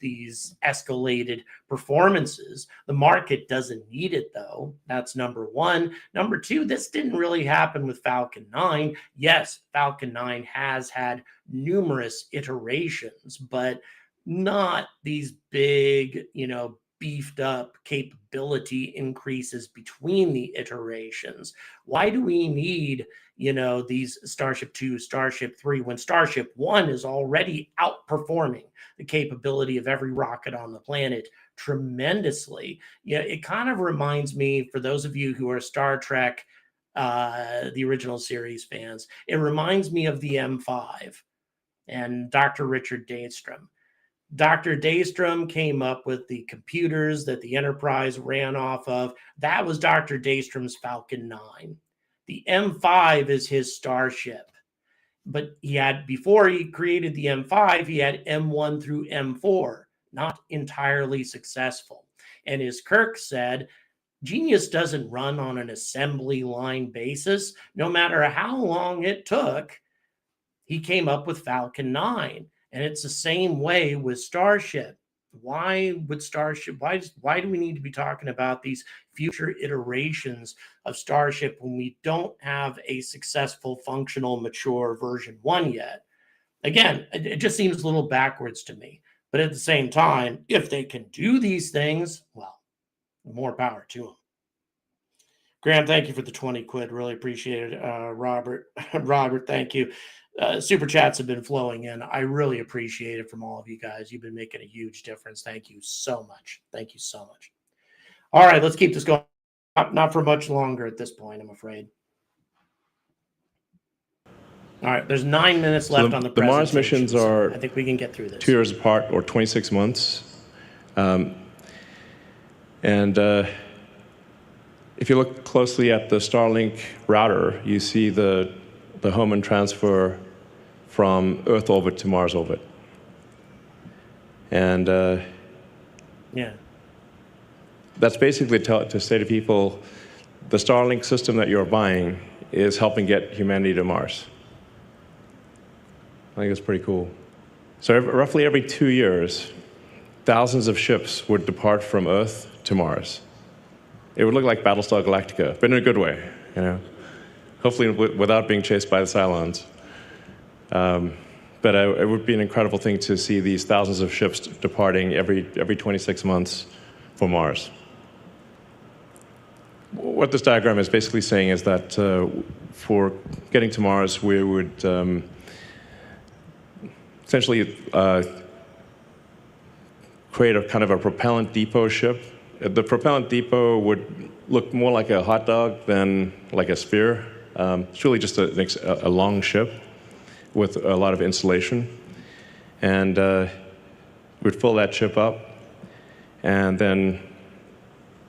Speaker 2: escalated performances. The market doesn't need it, though. That's number one. Number two, this didn't really happen with Falcon 9. Yes, Falcon 9 has had numerous iterations, but not these big, beefed up capability increases between the iterations. Why do we need, these Starship 2, Starship 3, when Starship 1 is already outperforming the capability of every rocket on the planet tremendously? It kind of reminds me, for those of you who are Star Trek, the original series fans, it reminds me of the M5 and Dr. Richard Daystrom. Dr. Daystrom came up with the computers that the Enterprise ran off of. That was Dr. Daystrom's Falcon 9. The M5 is his Starship. But he had, before he created the M5, he had M1 through M4, not entirely successful. And as Kirk said, genius doesn't run on an assembly line basis. No matter how long it took, he came up with Falcon 9. And it's the same way with Starship. Why would Starship, why do we need to be talking about these future iterations of Starship when we don't have a successful, functional, mature version 1 yet? Again, it just seems a little backwards to me. But at the same time, if they can do these things, well, more power to them. Graham, thank you for the 20 quid. Really appreciate it. Robert, thank you. Super chats have been flowing in. I really appreciate it from all of you guys. You've been making a huge difference. Thank you so much. Thank you so much. All right, let's keep this going. Not for much longer at this point, I'm afraid. All right, there's 9 minutes left on the presentation.
Speaker 3: The Mars missions are,
Speaker 2: I think we can get through this.
Speaker 3: 2 years apart, or 26 months. If you look closely at the Starlink router, you see the home and transfer from Earth orbit to Mars orbit. And that's basically to say to people, the Starlink system that you're buying is helping get humanity to Mars. I think it's pretty cool. So roughly every 2 years, thousands of ships would depart from Earth to Mars. It would look like Battlestar Galactica, but in a good way, you know. Hopefully without being chased by the Cylons. But it would be an incredible thing to see these thousands of ships departing every 26 months for Mars. What this diagram is basically saying is that for getting to Mars, we would essentially create a kind of a propellant depot ship. The propellant depot would look more like a hot dog than like a sphere. It's really just a long ship with a lot of insulation. And we'd fill that ship up. And then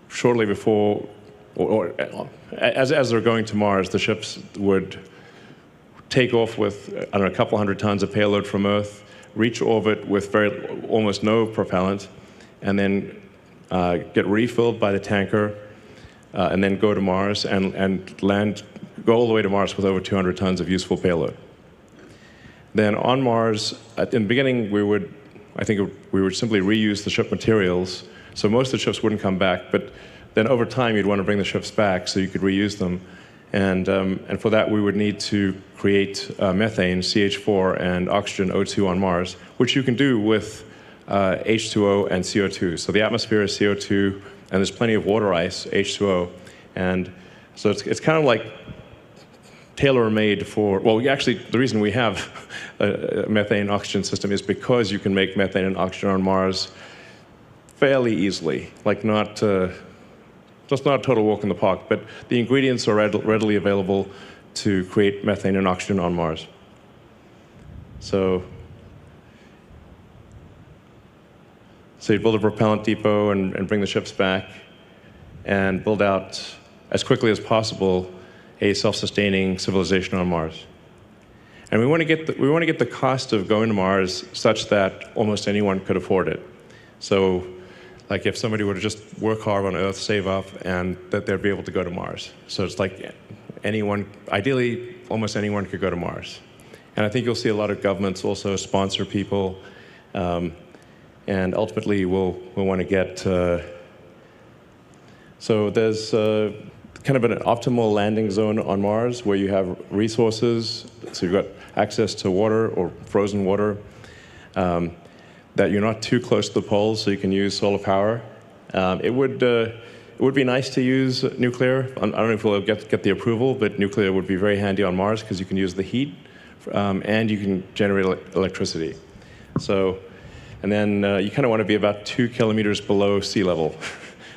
Speaker 3: shortly before, as they're going to Mars, the ships would take off with, I don't know, a couple hundred tons of payload from Earth, reach orbit with almost no propellant, and then get refilled by the tanker, and then go to Mars and land, go all the way to Mars with over 200 tons of useful payload. Then on Mars, in the beginning, I think we would simply reuse the ship materials, so most of the ships wouldn't come back, but then over time, you'd want to bring the ships back so you could reuse them. And for that, we would need to create methane, CH4, and oxygen, O2 on Mars, which you can do with H2O and CO2. So the atmosphere is CO2, and there's plenty of water ice, H2O. And so it's kind of like tailor-made for, well, actually, the reason we have a methane oxygen system is because you can make methane and oxygen on Mars fairly easily, like just not a total walk in the park, but the ingredients are readily available to create methane and oxygen on Mars. So you build a propellant depot and bring the ships back and build out, as quickly as possible, a self-sustaining civilization on Mars. And we want to get the cost of going to Mars such that almost anyone could afford it. So, like if somebody were to just work hard on Earth, save up, and that they'd be able to go to Mars. So it's like anyone, ideally, almost anyone could go to Mars. And I think you'll see a lot of governments also sponsor people, and ultimately we'll want to get, so there's kind of an optimal landing zone on Mars where you have resources, so you've got access to water or frozen water, that you're not too close to the poles, so you can use solar power. It would be nice to use nuclear. I don't know if we'll get the approval, but nuclear would be very handy on Mars because you can use the heat, and you can generate electricity. So, and then you kind of want to be about 2 kilometers below sea level.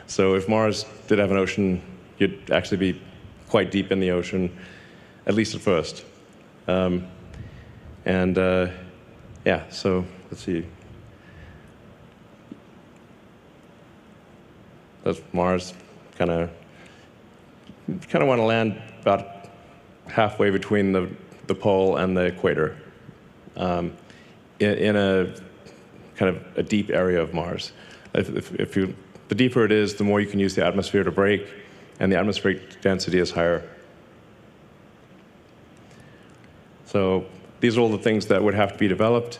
Speaker 3: So if Mars did have an ocean, you'd actually be quite deep in the ocean, at least at first. Yeah, so let's see. That's Mars. Kind of want to land about halfway between the pole and the equator, in a kind of a deep area of Mars. The deeper it is, the more you can use the atmosphere to brake, and the atmospheric density is higher. So these are all the things that would have to be developed.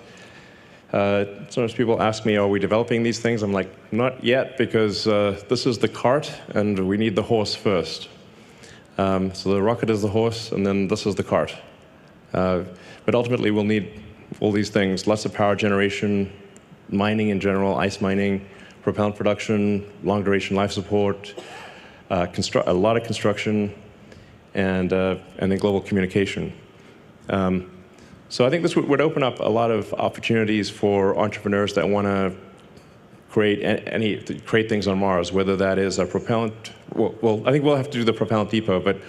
Speaker 3: Sometimes people ask me, are we developing these things? I'm like, not yet, because this is the cart, and we need the horse first. So the rocket is the horse, and then this is the cart. But ultimately, we'll need all these things: lots of power generation, mining in general, ice mining, propellant production, long-duration life support, a lot of construction, and then global communication. So I think this would open up a lot of opportunities for entrepreneurs that want to create things on Mars, whether that is a propellant. Well, I think we'll have to do the propellant depot, but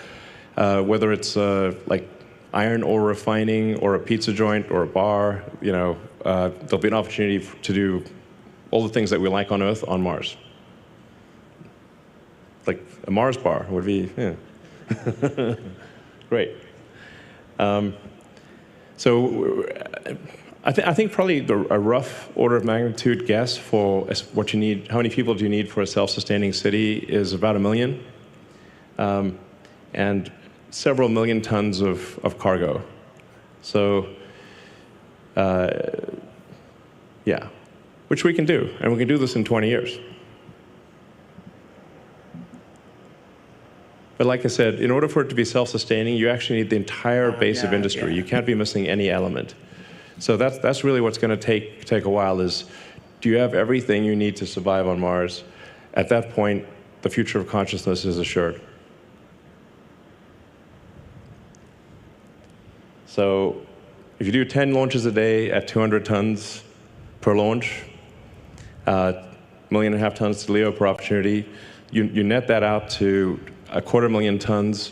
Speaker 3: whether it's like iron ore refining or a pizza joint or a bar, there'll be an opportunity to do all the things that we like on Earth on Mars. Like a Mars bar would be, yeah. Great. So I think probably a rough order of magnitude guess for what you need, how many people do you need for a self-sustaining city, is about 1 million, and several million tons of cargo. So, yeah, which we can do, and we can do this in 20 years. But like I said, in order for it to be self-sustaining, you actually need the entire base of industry. You can't be missing any element. So that's really what's going to take a while. Is, do you have everything you need to survive on Mars? At that point, the future of consciousness is assured. So if you do 10 launches a day at 200 tons per launch, 1.5 million tons to LEO per opportunity, you net that out to 250,000 tons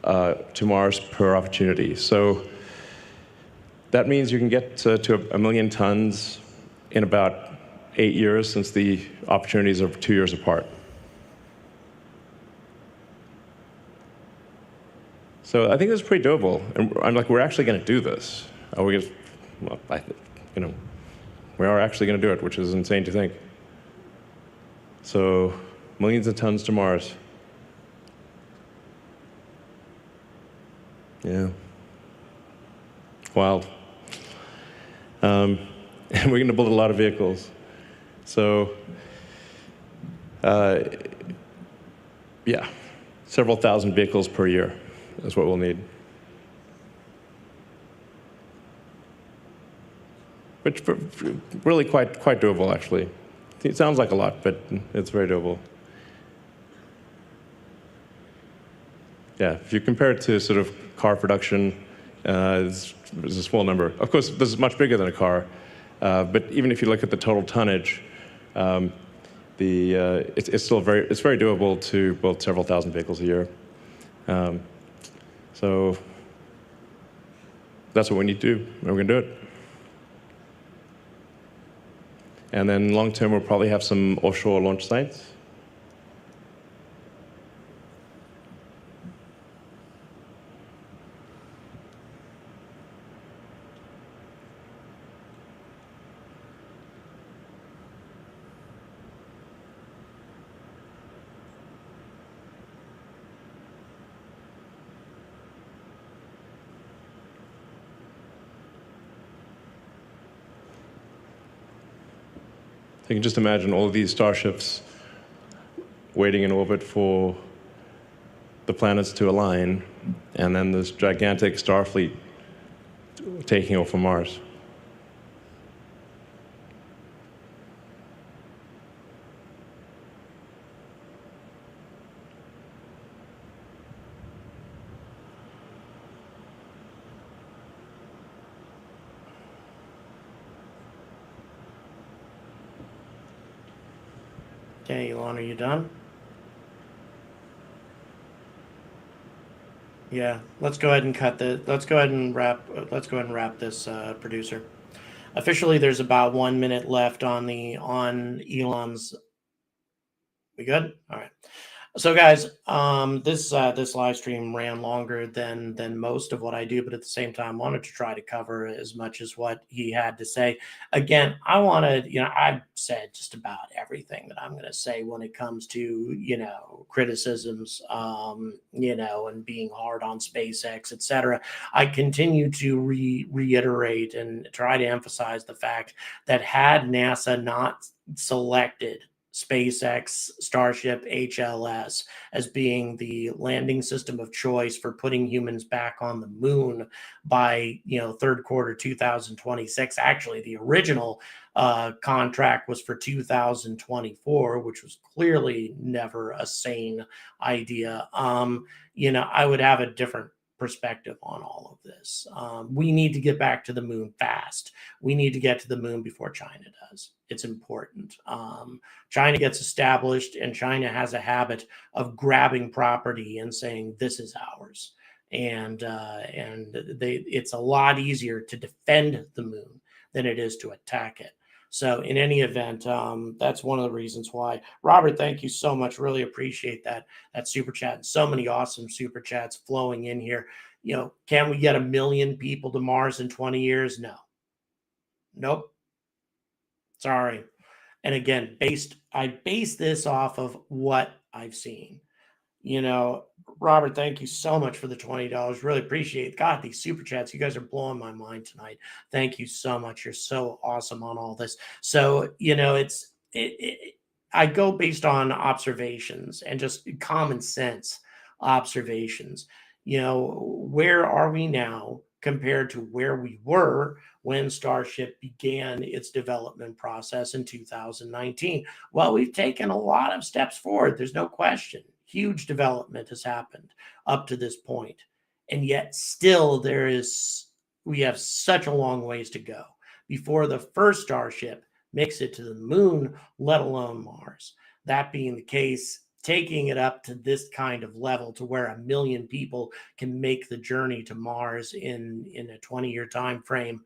Speaker 3: to Mars per opportunity. So that means you can get to 1 million tons in about 8 years, since the opportunities are 2 years apart. So I think this is pretty doable, and I'm like, we're actually going to do this. We are actually going to do it, which is insane to think. So millions of tons to Mars. Yeah. Wild. And we're going to build a lot of vehicles. So, yeah, several thousand vehicles per year is what we'll need. Which really quite doable, actually. It sounds like a lot, but it's very doable. Yeah, if you compare it to sort of car production, it's a small number. Of course, this is much bigger than a car, but even if you look at the total tonnage, it's still very doable to build several thousand vehicles a year. So that's what we need to do, and we're going to do it. And then long term, we'll probably have some offshore launch sites. You can just imagine all of these starships waiting in orbit for the planets to align, and then this gigantic Starfleet taking off from Mars.
Speaker 2: Okay, Elon, are you done? Yeah, let's go ahead and let's go ahead and wrap this, producer. Officially, there's about 1 minute left on Elon's We good? All right. So, guys, this live stream ran longer than most of what I do, but at the same time, wanted to try to cover as much as what he had to say. Again, I wanted, I've said just about everything that I'm going to say when it comes to, criticisms, and being hard on SpaceX, etc. I continue to reiterate and try to emphasize the fact that had NASA not selected SpaceX Starship HLS as being the landing system of choice for putting humans back on the moon by third quarter 2026. Actually, the original contract was for 2024, which was clearly never a sane idea. I would have a different perspective on all of this. We need to get back to the moon fast. We need to get to the moon before China does. It's important. China gets established, and China has a habit of grabbing property and saying, this is ours. And it's a lot easier to defend the moon than it is to attack it. So in any event, that's one of the reasons why. Robert, thank you so much. Really appreciate that super chat. So many awesome super chats flowing in here. Can we get 1 million people to Mars in 20 years? No. Nope. Sorry. And again, I base this off of what I've seen. Robert, thank you so much for the $20. Really appreciate it. God, these super chats, you guys are blowing my mind tonight. Thank you so much. You're so awesome on all this. So, I go based on observations and just common sense observations. Where are we now compared to where we were when Starship began its development process in 2019? Well, we've taken a lot of steps forward. There's no question. Huge development has happened up to this point. And yet still we have such a long ways to go before the first Starship makes it to the moon, let alone Mars. That being the case, taking it up to this kind of level to where 1 million people can make the journey to Mars in a 20-year time frame,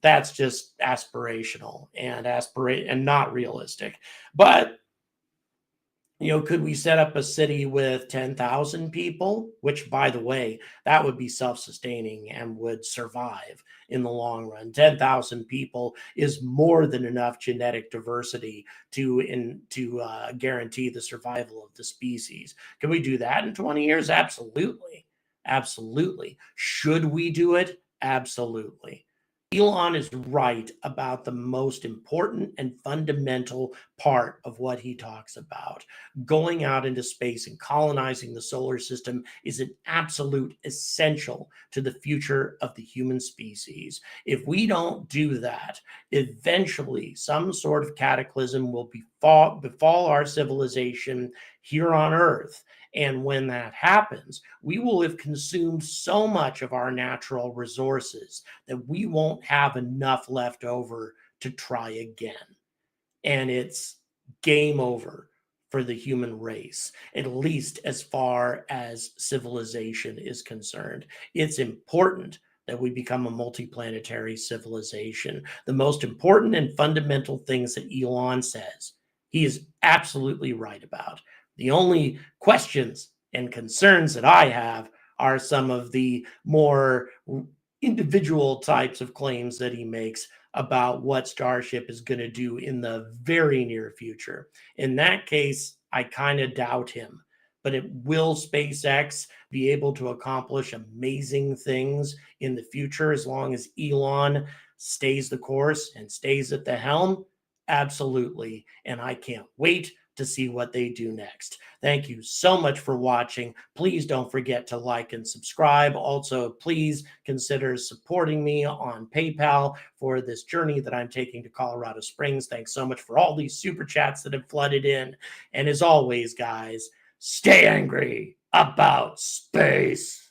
Speaker 2: that's just aspirational and not realistic. But could we set up a city with 10,000 people, which, by the way, that would be self-sustaining and would survive in the long run. 10,000 people is more than enough genetic diversity to guarantee the survival of the species. Can we do that in 20 years? Absolutely. Absolutely. Should we do it? Absolutely. Elon is right about the most important and fundamental part of what he talks about. Going out into space and colonizing the solar system is an absolute essential to the future of the human species. If we don't do that, eventually some sort of cataclysm will befall our civilization here on Earth. And when that happens, we will have consumed so much of our natural resources that we won't have enough left over to try again. And it's game over for the human race, at least as far as civilization is concerned. It's important that we become a multiplanetary civilization. The most important and fundamental things that Elon says, he is absolutely right about. The only questions and concerns that I have are some of the more individual types of claims that he makes about what Starship is going to do in the very near future. In that case, I kind of doubt him. But will SpaceX be able to accomplish amazing things in the future as long as Elon stays the course and stays at the helm? Absolutely. And I can't wait to see what they do next. Thank you so much for watching. Please don't forget to like and subscribe. Also, please consider supporting me on PayPal for this journey that I'm taking to Colorado Springs. Thanks so much for all these super chats that have flooded in. And as always, guys, stay angry about space.